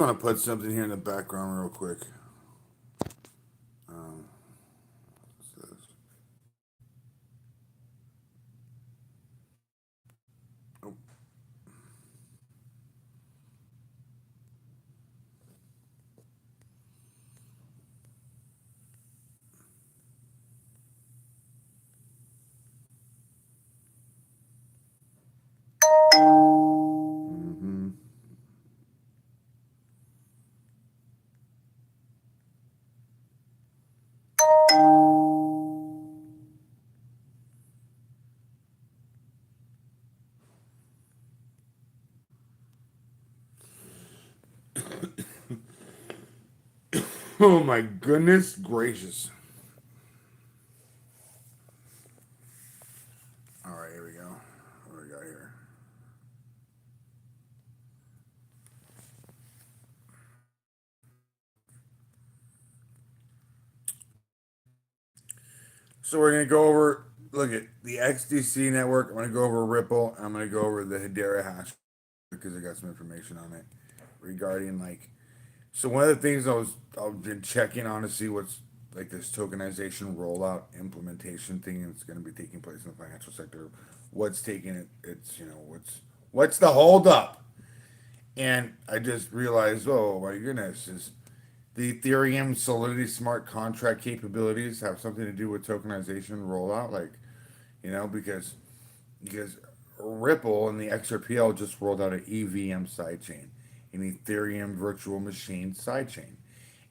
I want to put something here in the background real quick. Um, what's this? Oh, hmm. Oh my goodness gracious! All right, here we go. What do we got here? So we're gonna go over. Look at the XDC network. I'm gonna go over Ripple. I'm gonna go over the Hedera hash because I got some information on it regarding like. So one of the things I've been checking on to see what's like this tokenization rollout implementation thing that's going to be taking place in the financial sector. What's taking it? It's what's the holdup? And I just realized, oh my goodness, is the Ethereum Solidity smart contract capabilities have something to do with tokenization rollout? Like, because Ripple and the XRPL just rolled out an EVM sidechain, an Ethereum virtual machine sidechain.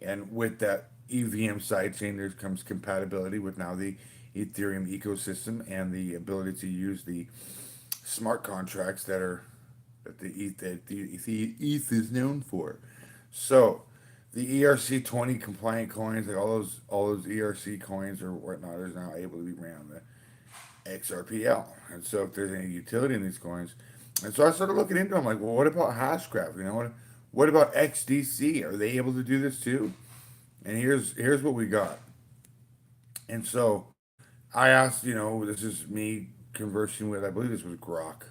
And with that EVM sidechain, there comes compatibility with now the Ethereum ecosystem and the ability to use the smart contracts that the ETH is known for. So the ERC 20 compliant coins, like all those ERC coins or whatnot, is now able to be ran on the XRPL. And so if there's any utility in these coins, and so I started looking into them, like, well, what about Hashgraph? What about XDC? Are they able to do this too? And here's what we got. And so I asked, this is me conversing with, I believe this was Grok.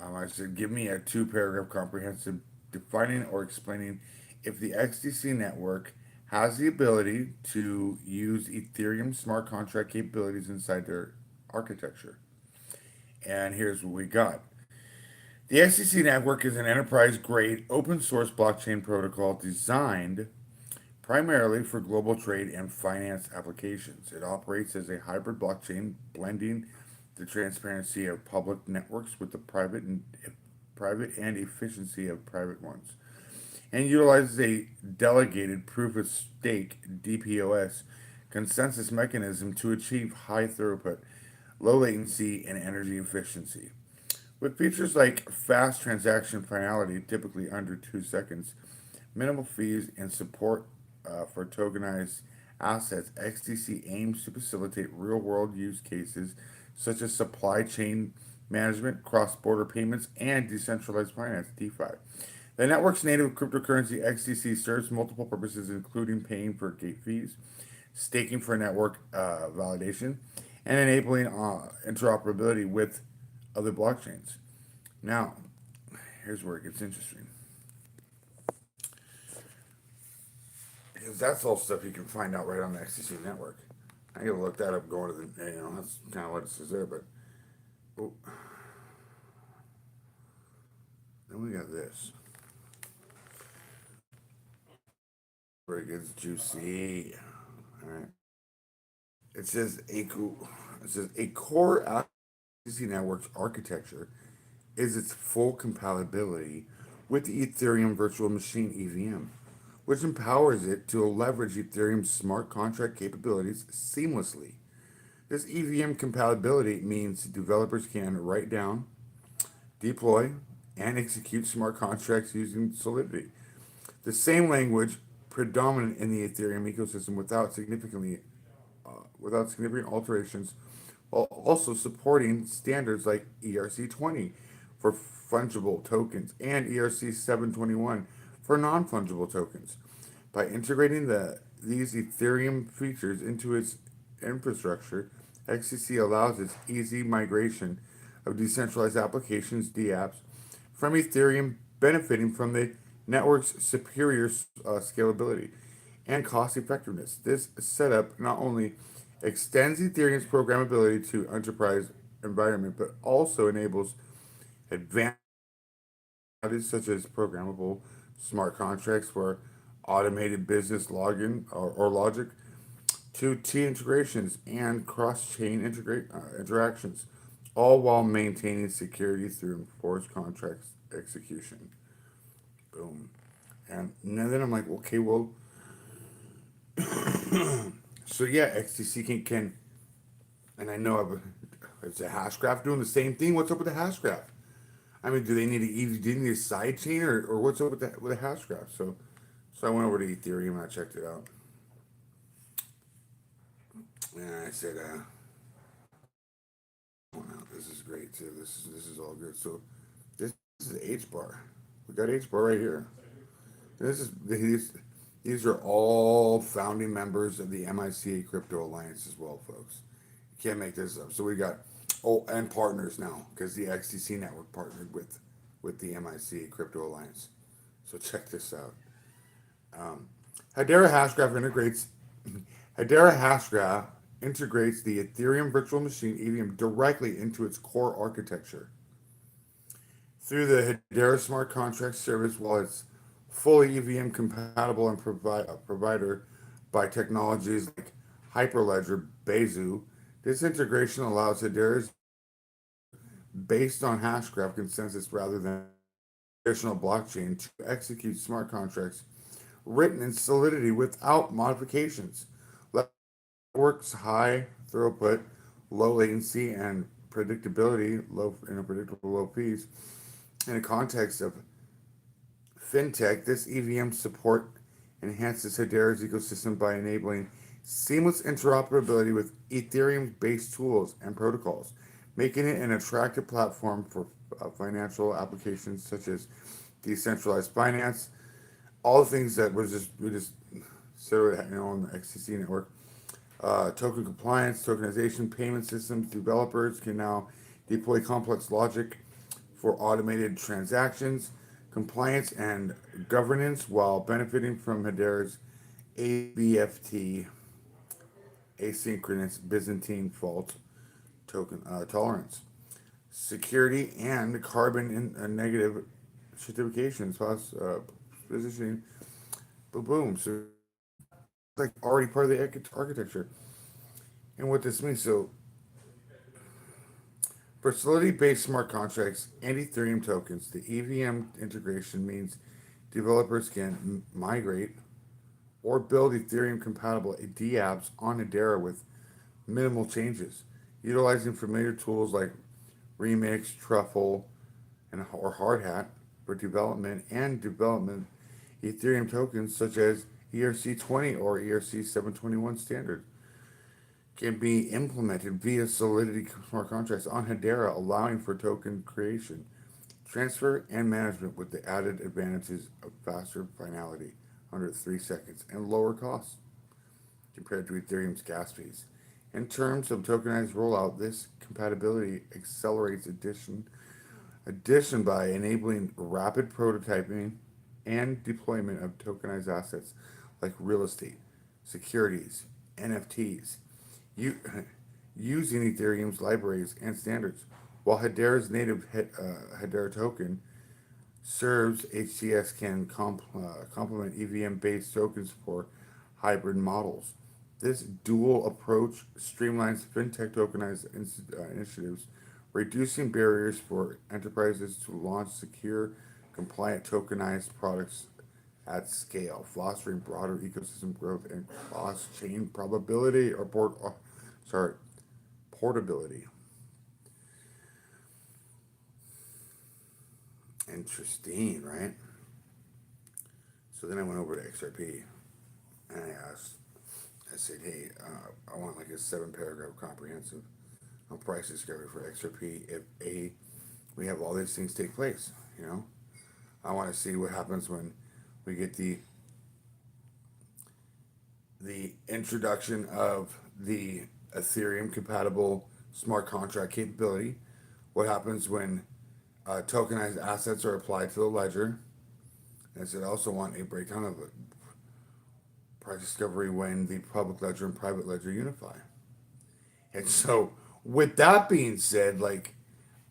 I said, give me a two-paragraph comprehensive defining or explaining if the XDC network has the ability to use Ethereum smart contract capabilities inside their architecture. And here's what we got. The XDC network is an enterprise grade open source blockchain protocol designed primarily for global trade and finance applications. It operates as a hybrid blockchain, blending the transparency of public networks with the private and efficiency of private ones, and utilizes a delegated proof of stake (DPoS) consensus mechanism to achieve high throughput, low latency, and energy efficiency. With features like fast transaction finality, typically under 2 seconds, minimal fees, and support for tokenized assets, XDC aims to facilitate real world use cases such as supply chain management, cross border payments, and decentralized finance, DeFi. The network's native cryptocurrency XDC serves multiple purposes, including paying for gate fees, staking for network validation, and enabling interoperability with other blockchains. Now, here's where it gets interesting. Because that's all stuff you can find out right on the XTC network. I gotta look that up going to that's kind of what it says there, but oh, then we got this. Where it gets juicy. All right. It says a core XTC network's architecture is its full compatibility with the Ethereum virtual machine EVM, which empowers it to leverage Ethereum's smart contract capabilities seamlessly. This EVM compatibility means developers can write down, deploy, and execute smart contracts using Solidity, the same language predominant in the Ethereum ecosystem without significant alterations, while also supporting standards like ERC 20 for fungible tokens and ERC 721 for non-fungible tokens. By integrating these Ethereum features into its infrastructure, XCC allows its easy migration of decentralized applications (DApps) from Ethereum, benefiting from the network's superior scalability and cost effectiveness. This setup not only extends Ethereum's programmability to enterprise environment, but also enables advanced such as programmable smart contracts for automated business login or logic to T integrations and cross-chain interactions, all while maintaining security through enforced contracts execution. Boom. And then I'm like, okay, well, so yeah, XTC can and I know it's a hash graph doing the same thing. What's up with the hash graph? I mean, do they need a side chain or what's up with the hash graph? So I went over to Ethereum and I checked it out. And I said, oh, no, this is great too. This is all good. So this is H bar. We got H bar right here. These are all founding members of the MiCA Crypto Alliance as well, folks. You can't make this up. So we got and partners now because the XTC network partnered with the MiCA Crypto Alliance. So check this out. Hedera Hashgraph integrates Hedera Hashgraph integrates the Ethereum virtual machine EVM directly into its core architecture through the Hedera smart contract service. While it's fully EVM compatible and provider by technologies like Hyperledger, Bezu, this integration allows Hedera's based on Hashgraph consensus rather than traditional blockchain to execute smart contracts written in Solidity without modifications. Works high throughput, low latency, and predictability, low in a predictable low fees. In the context of fintech, this EVM support enhances Hedera's ecosystem by enabling seamless interoperability with Ethereum-based tools and protocols, making it an attractive platform for financial applications such as decentralized finance, all the things that we just said, on the XTC network. Token compliance, tokenization, payment systems. Developers can now deploy complex logic for automated transactions, compliance, and governance while benefiting from Hedera's ABFT, asynchronous Byzantine fault token tolerance, security, and carbon negative certifications, plus positioning. Boom, boom. So it's like already part of the architecture. And what this means, so for Solidity-based smart contracts and Ethereum tokens, the EVM integration means developers can migrate or build Ethereum-compatible dApps on Hedera with minimal changes, utilizing familiar tools like Remix, Truffle, or Hardhat for development Ethereum tokens such as ERC20 or ERC721 standard can be implemented via Solidity smart contracts on Hedera, allowing for token creation, transfer, and management with the added advantages of faster finality, under 3 seconds, and lower costs compared to Ethereum's gas fees. In terms of tokenized rollout, this compatibility accelerates addition by enabling rapid prototyping and deployment of tokenized assets like real estate, securities, NFTs, u- using Ethereum's libraries and standards, while Hedera's native Hedera token serves HCS can complement EVM-based tokens for hybrid models. This dual approach streamlines fintech tokenized initiatives, reducing barriers for enterprises to launch secure, compliant tokenized products at scale, fostering broader ecosystem growth and cross-chain probability or sorry, portability. Interesting, right? So then I went over to XRP and I said, hey, I want like a 7 paragraph comprehensive on price discovery for XRP if we have all these things take place. You know, I want to see what happens when we get the introduction of the Ethereum compatible smart contract capability. What happens when tokenized assets are applied to the ledger, And I said I also want a breakdown of price discovery when the public ledger and private ledger unify. And so, with that being said, like,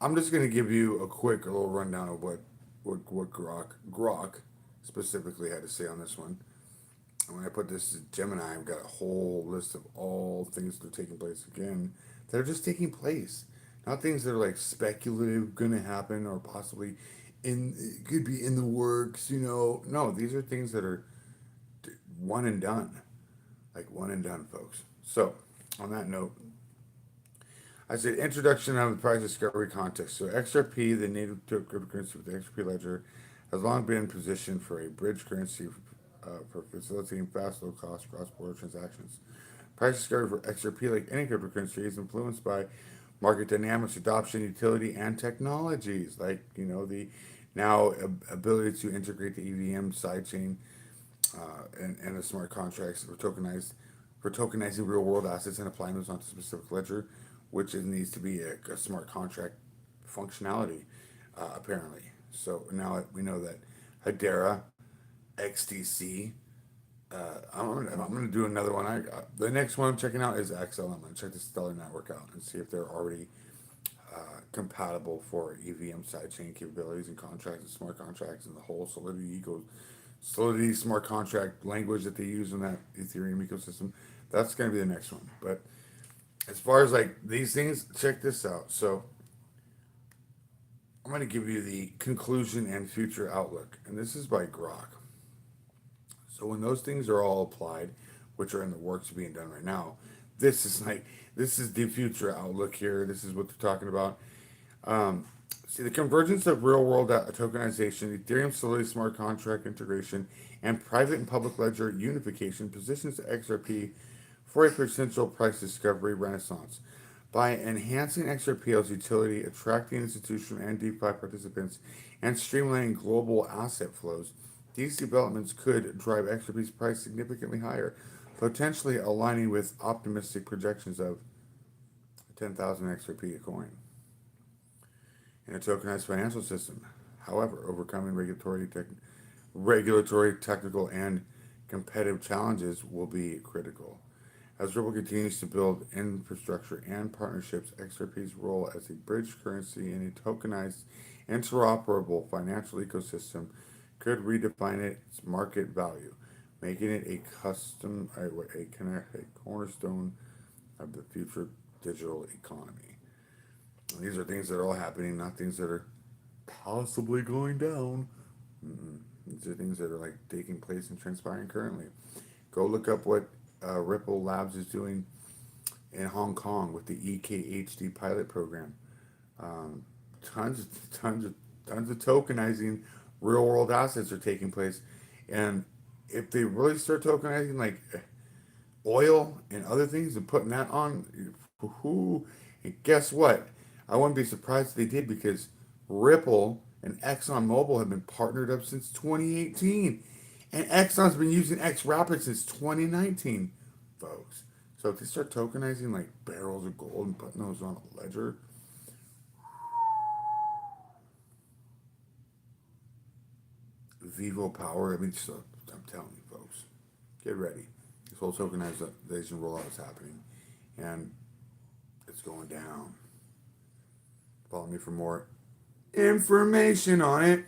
I'm just gonna give you a quick little rundown of what Grok specifically had to say on this one. And when I put this to Gemini, I've got a whole list of all things that are taking place again that are just taking place, not things that are like speculative, gonna happen, or possibly could be in the works. No, these are things that are one and done, like one and done, folks. So, on that note, I said introduction of the price discovery context. So XRP, the native cryptocurrency with the XRP ledger, has long been positioned for a bridge currency for facilitating fast, low-cost cross-border transactions. Price discovery for XRP, like any cryptocurrency, is influenced by market dynamics, adoption, utility, and technologies, like the now ability to integrate the EVM sidechain and the smart contracts for tokenizing real world assets and applying those onto a specific ledger, which needs to be a smart contract functionality, apparently. So now we know that Hedera, XTC. I'm gonna do another one. The next one I'm checking out is XL. I'm gonna check the Stellar Network out and see if they're already compatible for EVM sidechain capabilities and contracts and smart contracts and the whole Solidity smart contract language that they use in that Ethereum ecosystem. That's going to be the next one. But as far as like these things, check this out. So I'm going to give you the conclusion and future outlook, and this is by Grok. So when those things are all applied, which are in the works being done right now, this is the future outlook here. This is what they're talking about. See, the convergence of real world tokenization, Ethereum Solidity smart contract integration, and private and public ledger unification positions the XRP for a potential price discovery renaissance. By enhancing XRPL's utility, attracting institutional and DeFi participants, and streamlining global asset flows, these developments could drive XRP's price significantly higher, potentially aligning with optimistic projections of 10,000 XRP a coin in a tokenized financial system. However, overcoming regulatory, technical, and competitive challenges will be critical. As Ripple continues to build infrastructure and partnerships, XRP's role as a bridge currency in a tokenized, interoperable financial ecosystem could redefine its market value, making it a cornerstone of the future digital economy. These are things that are all happening, not things that are possibly going down. These are things that are like taking place and transpiring currently. Go look up what Ripple Labs is doing in Hong Kong with the EKHD pilot program. Tons of tokenizing real world assets are taking place, and if they really start tokenizing like oil and other things and putting that on, and guess what? I wouldn't be surprised if they did, because Ripple and ExxonMobil have been partnered up since 2018. And Exxon's been using XRapid since 2019, folks. So if they start tokenizing like barrels of gold and putting those on a ledger, Vivo Power, I mean, so I'm telling you, folks, get ready. This whole tokenization rollout is happening, and it's going down. Follow me for more information on it.